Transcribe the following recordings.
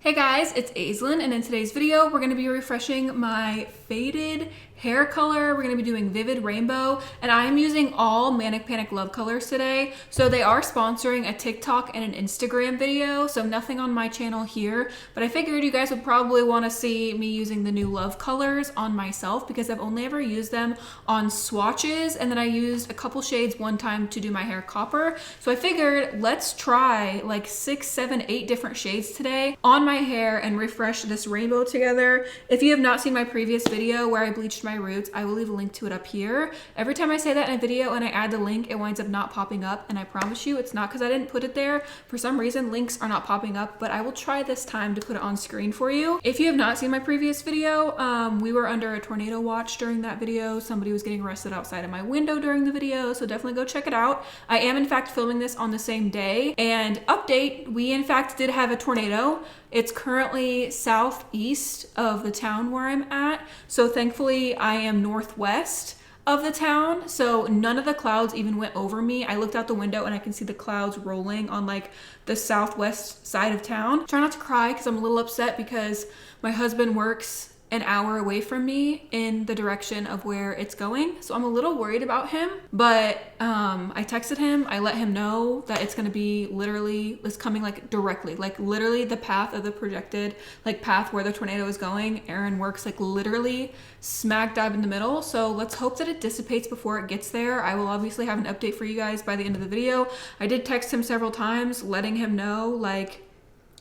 Hey guys, it's Aislinn, and in today's video, we're going to be refreshing my faded hair color. We're going to be doing Vivid Rainbow, and I'm using all Manic Panic Love colors today. So they are sponsoring a TikTok and an Instagram video, so nothing on my channel here, but I figured you guys would probably want to see me using the new Love colors on myself because I've only ever used them on swatches, and then I used a couple shades one time to do my hair copper. So I figured let's try like 6, 7, 8 different shades today on my hair and refresh this rainbow together. If you have not seen my previous video where I bleached my roots, I will leave a link to it up here. Every time I say that in a video and I add the link, it winds up not popping up, and I promise you it's not because I didn't put it there. For some reason links are not popping up, but I will try this time to put it on screen for you. If you have not seen my previous video, we were under a tornado watch during that video. Somebody was getting arrested outside of my window during the video, so definitely go check it out. I am in fact filming this on the same day, and update, we in fact did have a tornado. It's currently southeast of the town where I'm at, so thankfully I am northwest of the town, so none of the clouds even went over me. I looked out the window and I can see the clouds rolling on like the southwest side of town. Try not to cry because I'm a little upset because my husband works an hour away from me in the direction of where it's going. So I'm a little worried about him, but I texted him, I let him know that it's gonna be literally, it's coming like directly, like literally the path of the projected like path where the tornado is going. Aaron works like literally smack dab in the middle. So let's hope that it dissipates before it gets there. I will obviously have an update for you guys by the end of the video. I did text him several times letting him know like,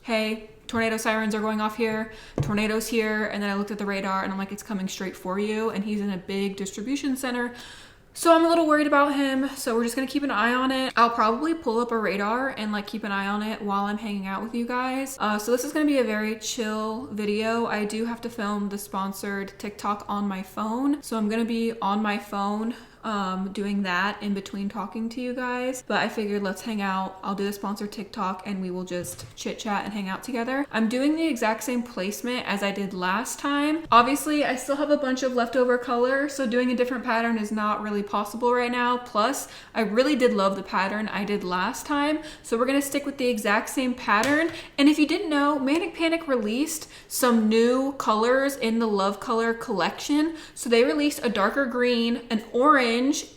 hey, tornado sirens are going off here, tornadoes here, and then I looked at the radar and I'm like, it's coming straight for you, and he's in a big distribution center. So I'm a little worried about him, so we're just gonna keep an eye on it. I'll probably pull up a radar and like keep an eye on it while I'm hanging out with you guys. So this is gonna be a very chill video. I do have to film the sponsored TikTok on my phone, so I'm gonna be on my phone doing that in between talking to you guys, but I figured let's hang out. I'll do the sponsored TikTok and we will just chit chat and hang out together. I'm doing the exact same placement as I did last time. Obviously I still have a bunch of leftover color, so doing a different pattern is not really possible right now. Plus I really did love the pattern I did last time, so we're gonna stick with the exact same pattern. And if you didn't know, Manic Panic released some new colors in the Love color collection. So they released a darker green, an orange,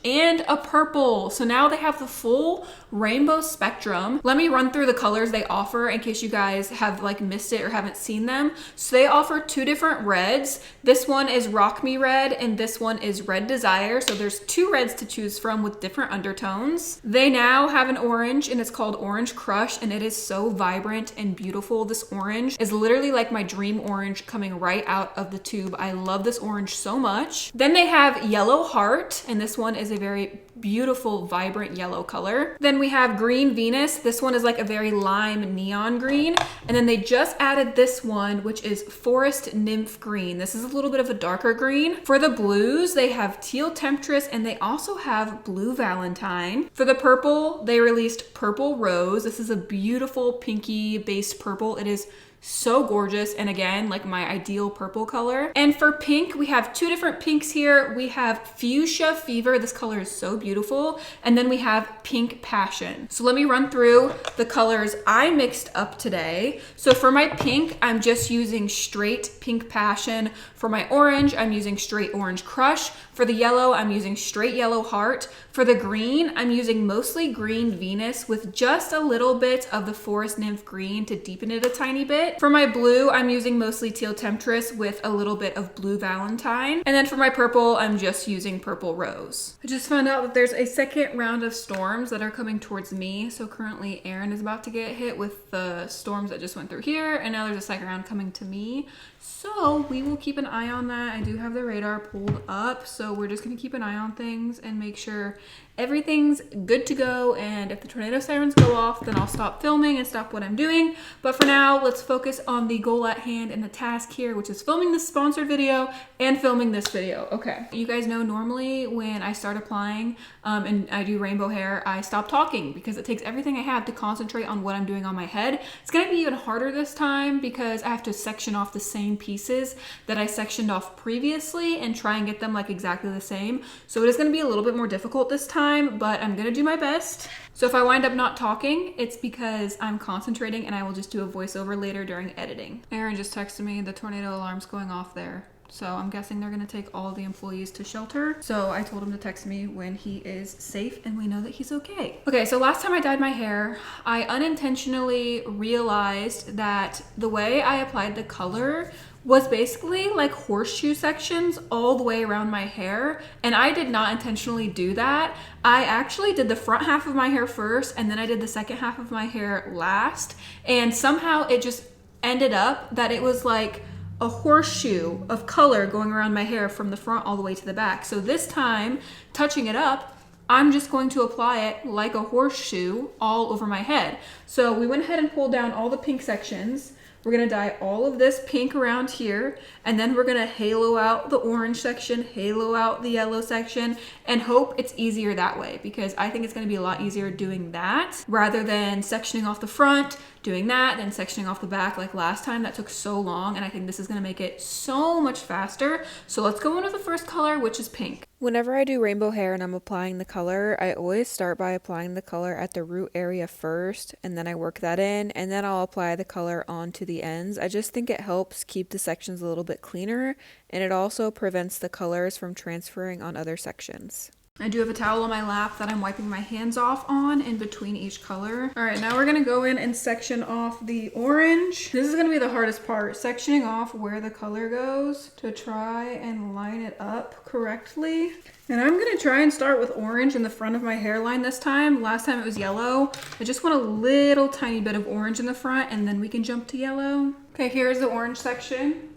and a purple. So now they have the full rainbow spectrum. Let me run through the colors they offer in case you guys have like missed it or haven't seen them. So they offer 2 different reds. This one is Rock Me Red and this one is Red Desire. So there's 2 reds to choose from with different undertones. They now have an orange and it's called Orange Crush, and it is so vibrant and beautiful. This orange is literally like my dream orange coming right out of the tube. I love this orange so much. Then they have Yellow Heart, and this one is a very beautiful, vibrant yellow color. Then we have Green Venus. This one is like a very lime neon green. And then they just added this one, which is Forest Nymph Green. This is a little bit of a darker green. For the blues, they have Teal Temptress, and they also have Blue Valentine. For the purple, they released Purple Rose. This is a beautiful pinky based purple. It is so gorgeous, and again, like my ideal purple color. And for pink, we have 2 different pinks here. We have Fuchsia Fever. This color is so beautiful. And then we have Pink Passion. So let me run through the colors I mixed up today. So for my pink, I'm just using straight Pink Passion. For my orange, I'm using straight Orange Crush. For the yellow, I'm using straight Yellow Heart. For the green, I'm using mostly Green Venus with just a little bit of the Forest Nymph Green to deepen it a tiny bit. For my blue, I'm using mostly Teal Temptress with a little bit of Blue Valentine. And then for my purple, I'm just using Purple Rose. I just found out that there's a second round of storms that are coming towards me. So currently Aaron is about to get hit with the storms that just went through here, and now there's a second round coming to me. So we will keep an eye on that. I do have the radar pulled up, so we're just gonna keep an eye on things and make sure everything's good to go. And if the tornado sirens go off, then I'll stop filming and stop what I'm doing. But for now, let's focus on the goal at hand and the task here, which is filming this sponsored video and filming this video. Okay, you guys know normally when I start applying and I do rainbow hair, I stop talking because it takes everything I have to concentrate on what I'm doing on my head. It's gonna be even harder this time because I have to section off the same pieces that I sectioned off previously and try and get them like exactly the same. So it is gonna be a little bit more difficult this time. time, but I'm gonna do my best. So if I wind up not talking, it's because I'm concentrating and I will just do a voiceover later during editing. Aaron just texted me the tornado alarm's going off there. So I'm guessing they're gonna take all of the employees to shelter. So I told him to text me when he is safe and we know that he's okay. Okay, so last time I dyed my hair, I unintentionally realized that the way I applied the color was basically like horseshoe sections all the way around my hair. And I did not intentionally do that. I actually did the front half of my hair first and then I did the second half of my hair last. And somehow it just ended up that it was like a horseshoe of color going around my hair from the front all the way to the back. So this time, touching it up, I'm just going to apply it like a horseshoe all over my head. So we went ahead and pulled down all the pink sections. We're gonna dye all of this pink around here, and then we're gonna halo out the orange section, halo out the yellow section, and hope it's easier that way, because I think it's gonna be a lot easier doing that rather than sectioning off the front, doing that, then sectioning off the back like last time. That took so long, and I think this is gonna make it so much faster. So let's go into the first color, which is pink. Whenever I do rainbow hair and I'm applying the color, I always start by applying the color at the root area first, and then I work that in, and then I'll apply the color onto the ends. I just think it helps keep the sections a little bit cleaner, and it also prevents the colors from transferring on other sections. I do have a towel on my lap that I'm wiping my hands off on in between each color. All right, now we're gonna go in and section off the orange. This is gonna be the hardest part, sectioning off where the color goes to try and line it up correctly. And I'm gonna try and start with orange in the front of my hairline this time. Last time it was yellow. I just want a little tiny bit of orange in the front and then we can jump to yellow. Okay, here's the orange section.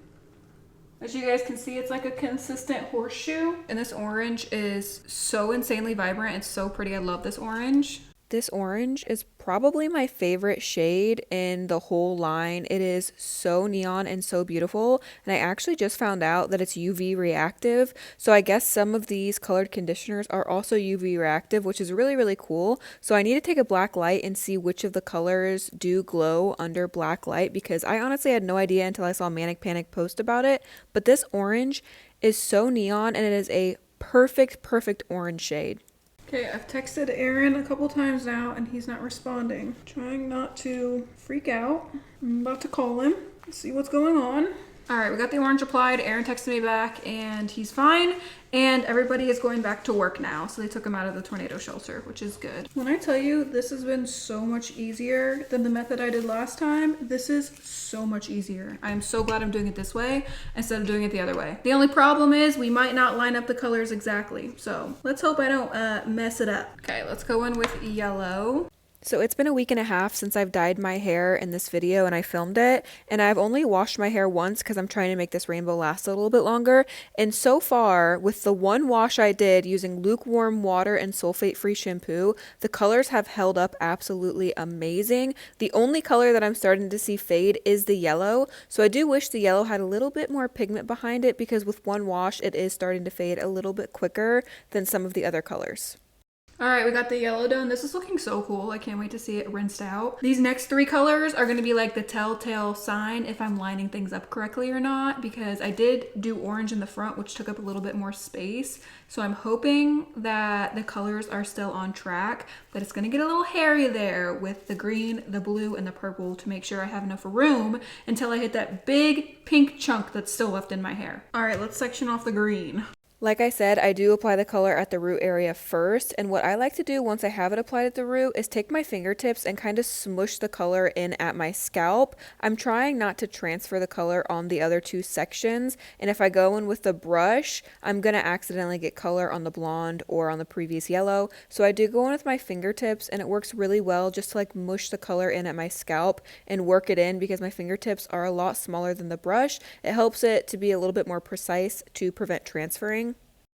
As you guys can see, it's like a consistent horseshoe. And this orange is so insanely vibrant. It's so pretty. I love this orange. This orange is probably my favorite shade in the whole line. It is so neon and so beautiful. And I actually just found out that it's UV reactive. So I guess some of these colored conditioners are also UV reactive, which is really, really cool. So I need to take a black light and see which of the colors do glow under black light, because I honestly had no idea until I saw Manic Panic post about it. But this orange is so neon and it is a perfect orange shade. Okay, I've texted Aaron a couple times now and he's not responding. Trying not to freak out. I'm about to call him, see what's going on. All right, we got the orange applied. Aaron texted me back and he's fine. And everybody is going back to work now. So they took him out of the tornado shelter, which is good. When I tell you this has been so much easier than the method I did last time, this is so much easier. I'm so glad I'm doing it this way instead of doing it the other way. The only problem is we might not line up the colors exactly. So let's hope I don't mess it up. Okay, let's go in with yellow. So it's been a week and a half since I've dyed my hair in this video and I filmed it, and I've only washed my hair once because I'm trying to make this rainbow last a little bit longer. And so far, with the one wash I did using lukewarm water and sulfate-free shampoo, the colors have held up absolutely amazing. The only color that I'm starting to see fade is the yellow, so I do wish the yellow had a little bit more pigment behind it, because with one wash it is starting to fade a little bit quicker than some of the other colors. All right, we got the yellow done. This is looking so cool. I can't wait to see it rinsed out. These next three colors are going to be like the telltale sign if I'm lining things up correctly or not, because I did do orange in the front, which took up a little bit more space. So I'm hoping that the colors are still on track, but it's going to get a little hairy there with the green, the blue, and the purple to make sure I have enough room until I hit that big pink chunk that's still left in my hair. All right, let's section off the green. Like I said, I do apply the color at the root area first, and what I like to do once I have it applied at the root is take my fingertips and kind of smush the color in at my scalp. I'm trying not to transfer the color on the other two sections, and if I go in with the brush, I'm going to accidentally get color on the blonde or on the previous yellow. So I do go in with my fingertips, and it works really well just to like mush the color in at my scalp and work it in, because my fingertips are a lot smaller than the brush. It helps it to be a little bit more precise to prevent transferring.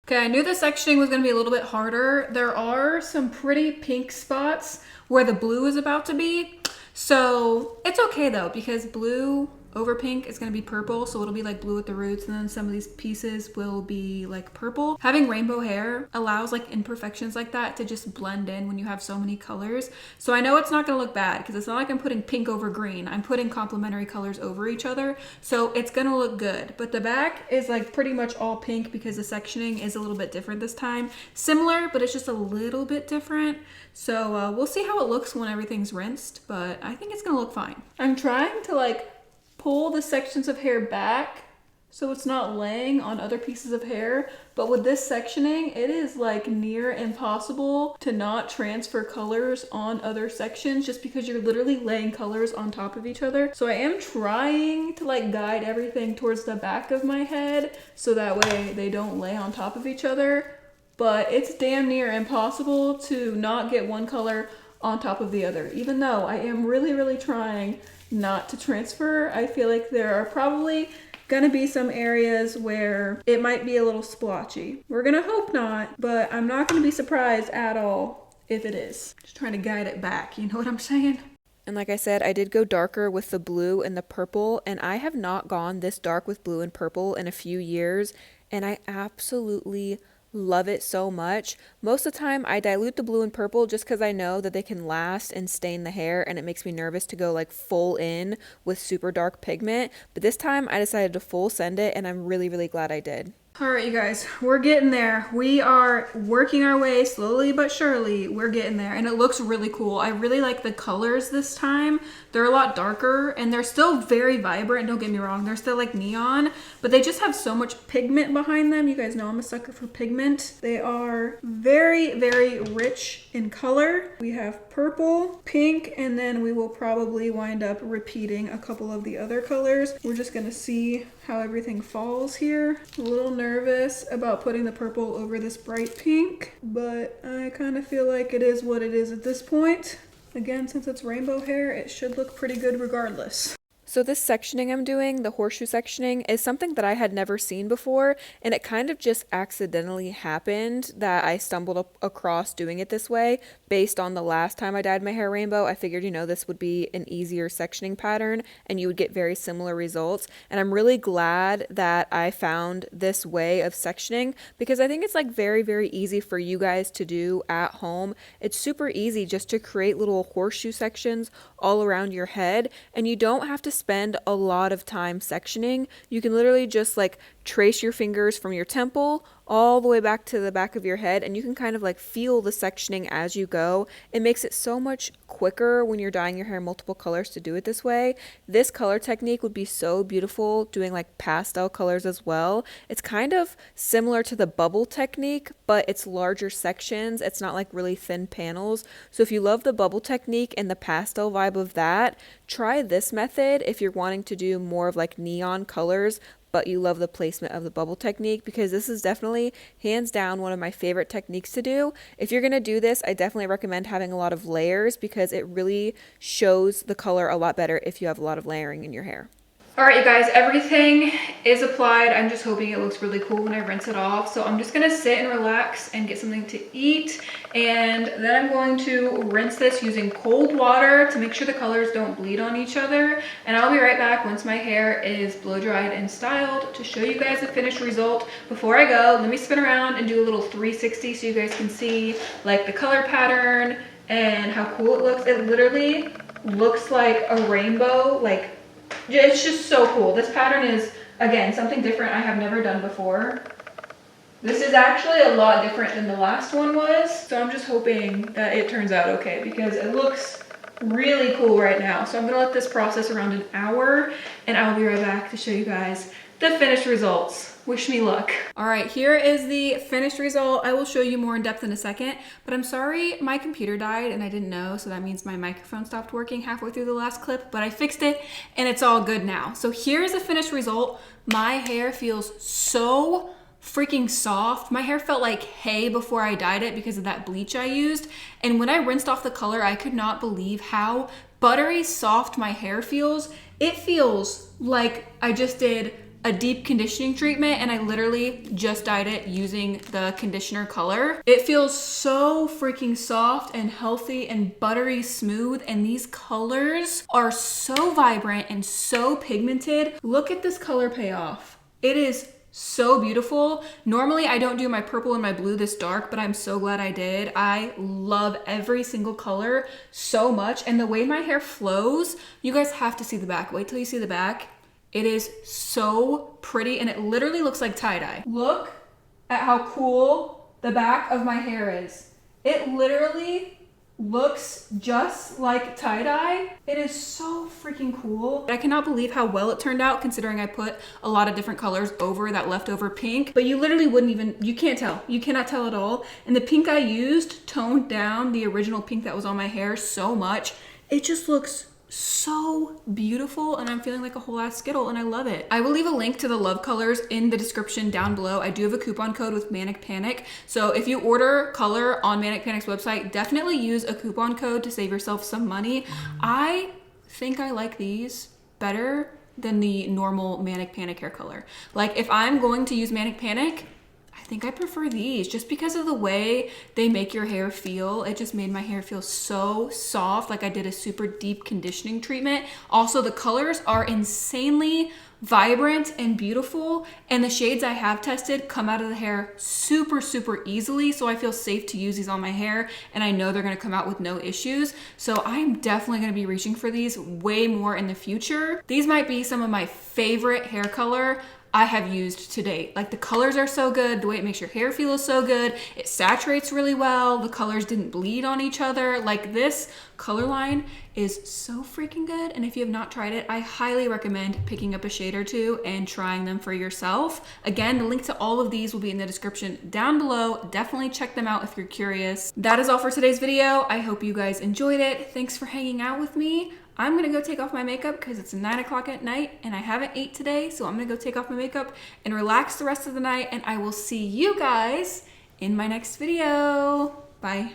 Okay, I knew the sectioning was going to be a little bit harder. There are some pretty pink spots where the blue is about to be. So it's okay though, because blue over pink is going to be purple, so it'll be like blue at the roots, and then some of these pieces will be like purple. Having rainbow hair allows like imperfections like that to just blend in when you have so many colors. So I know it's not going to look bad because it's not like I'm putting pink over green. I'm putting complementary colors over each other, so it's going to look good. But the back is like pretty much all pink because the sectioning is a little bit different this time. Similar, but it's just a little bit different. So we'll see how it looks when everything's rinsed, but I think it's gonna look fine. I'm trying to like pull the sections of hair back so it's not laying on other pieces of hair, but with this sectioning, it is like near impossible to not transfer colors on other sections just because you're literally laying colors on top of each other. So I am trying to like guide everything towards the back of my head so that way they don't lay on top of each other. But it's damn near impossible to not get one color on top of the other. Even though I am really trying not to transfer, I feel like there are probably gonna be some areas where it might be a little splotchy. We're gonna hope not, but I'm not gonna be surprised at all if it is. Just trying to guide it back, you know what I'm saying? And like I said, I did go darker with the blue and the purple, and I have not gone this dark with blue and purple in a few years, and I absolutely love it so much. Most of the time I dilute the blue and purple just because I know that they can last and stain the hair, and it makes me nervous to go like full in with super dark pigment. But this time I decided to full send it, and I'm really glad I did. All right, you guys, we're getting there. We are working our way slowly but surely. We're getting there, and it looks really cool. I really like the colors this time. They're a lot darker, and they're still very vibrant. Don't get me wrong, they're still like neon, but they just have so much pigment behind them. You guys know I'm a sucker for pigment. They are very rich in color. We have purple, pink, and then we will probably wind up repeating a couple of the other colors. We're just gonna see how everything falls here. A little nervous about putting the purple over this bright pink, but I kind of feel like it is what it is at this point. Again, since it's rainbow hair, it should look pretty good regardless. So this sectioning I'm doing, the horseshoe sectioning, is something that I had never seen before, and it kind of just accidentally happened that I stumbled across doing it this way based on the last time I dyed my hair rainbow. I figured, you know, this would be an easier sectioning pattern and you would get very similar results, and I'm really glad that I found this way of sectioning because I think it's like very easy for you guys to do at home. It's super easy just to create little horseshoe sections all around your head, and you don't have to spend a lot of time sectioning. You can literally just like trace your fingers from your temple all the way back to the back of your head, and you can kind of like feel the sectioning as you go. It makes it so much quicker when you're dyeing your hair multiple colors to do it this way. This color technique would be so beautiful doing like pastel colors as well. It's kind of similar to the bubble technique, but it's larger sections. It's not like really thin panels. So if you love the bubble technique and the pastel vibe of that, try this method if you're wanting to do more of like neon colors, but you love the placement of the bubble technique, because this is definitely hands down one of my favorite techniques to do. If you're going to do this, I definitely recommend having a lot of layers because it really shows the color a lot better if you have a lot of layering in your hair. All right, you guys, everything is applied. I'm just hoping it looks really cool when I rinse it off. So I'm just gonna sit and relax and get something to eat. And then I'm going to rinse this using cold water to make sure the colors don't bleed on each other. And I'll be right back once my hair is blow dried and styled to show you guys the finished result. Before I go, let me spin around and do a little 360 so you guys can see like the color pattern and how cool it looks. It literally looks like a rainbow, like it's just so cool. This pattern is, again, something different I have never done before. This is actually a lot different than the last one was. So I'm just hoping that it turns out okay because it looks really cool right now. So I'm gonna let this process around an hour and I'll be right back to show you guys the finished results. Wish me luck. All right, here is the finished result. I will show you more in depth in a second, but I'm sorry my computer died and I didn't know, so that means my microphone stopped working halfway through the last clip, but I fixed it and it's all good now. So here's the finished result. My hair feels so freaking soft. My hair felt like hay before I dyed it because of that bleach I used, and when I rinsed off the color, I could not believe how buttery soft my hair feels. It feels like I just did a deep conditioning treatment, and I literally just dyed it using the conditioner color. It feels so freaking soft and healthy and buttery smooth, and these colors are so vibrant and so pigmented. Look at this color payoff. It is so beautiful. Normally I don't do my purple and my blue this dark, but I'm so glad I did. I love every single color so much, and the way my hair flows, you guys have to see the back. Wait till you see the back. It is so pretty, and it literally looks like tie-dye. Look at how cool the back of my hair is. It literally looks just like tie-dye. It is so freaking cool. I cannot believe how well it turned out, considering I put a lot of different colors over that leftover pink, but you literally wouldn't even, you can't tell. You cannot tell at all. And the pink I used toned down the original pink that was on my hair so much. It just looks so beautiful, and I'm feeling like a whole ass Skittle, and I love it. I will leave a link to the love colors in the description down below. I do have a coupon code with Manic Panic, so if you order color on Manic Panic's website, definitely use a coupon code to save yourself some money. I think I like these better than the normal Manic Panic hair color. Like, if I'm going to use Manic Panic, I think I prefer these just because of the way they make your hair feel. It just made my hair feel so soft, like I did a super deep conditioning treatment. Also, the colors are insanely vibrant and beautiful, and the shades I have tested come out of the hair super, super easily, so I feel safe to use these on my hair, and I know they're gonna come out with no issues. So I'm definitely gonna be reaching for these way more in the future. These might be some of my favorite hair color I have used to date. Like, the colors are so good, the way it makes your hair feel is so good, it saturates really well, the colors didn't bleed on each other. Like, this color line is so freaking good, and if you have not tried it, I highly recommend picking up a shade or two and trying them for yourself. Again, the link to all of these will be in the description down below. Definitely check them out if you're curious. That is all for today's video. I hope you guys enjoyed it. Thanks for hanging out with me. I'm gonna go take off my makeup because it's 9 o'clock at night and I haven't ate today, so I'm gonna go take off my makeup and relax the rest of the night, and I will see you guys in my next video. Bye.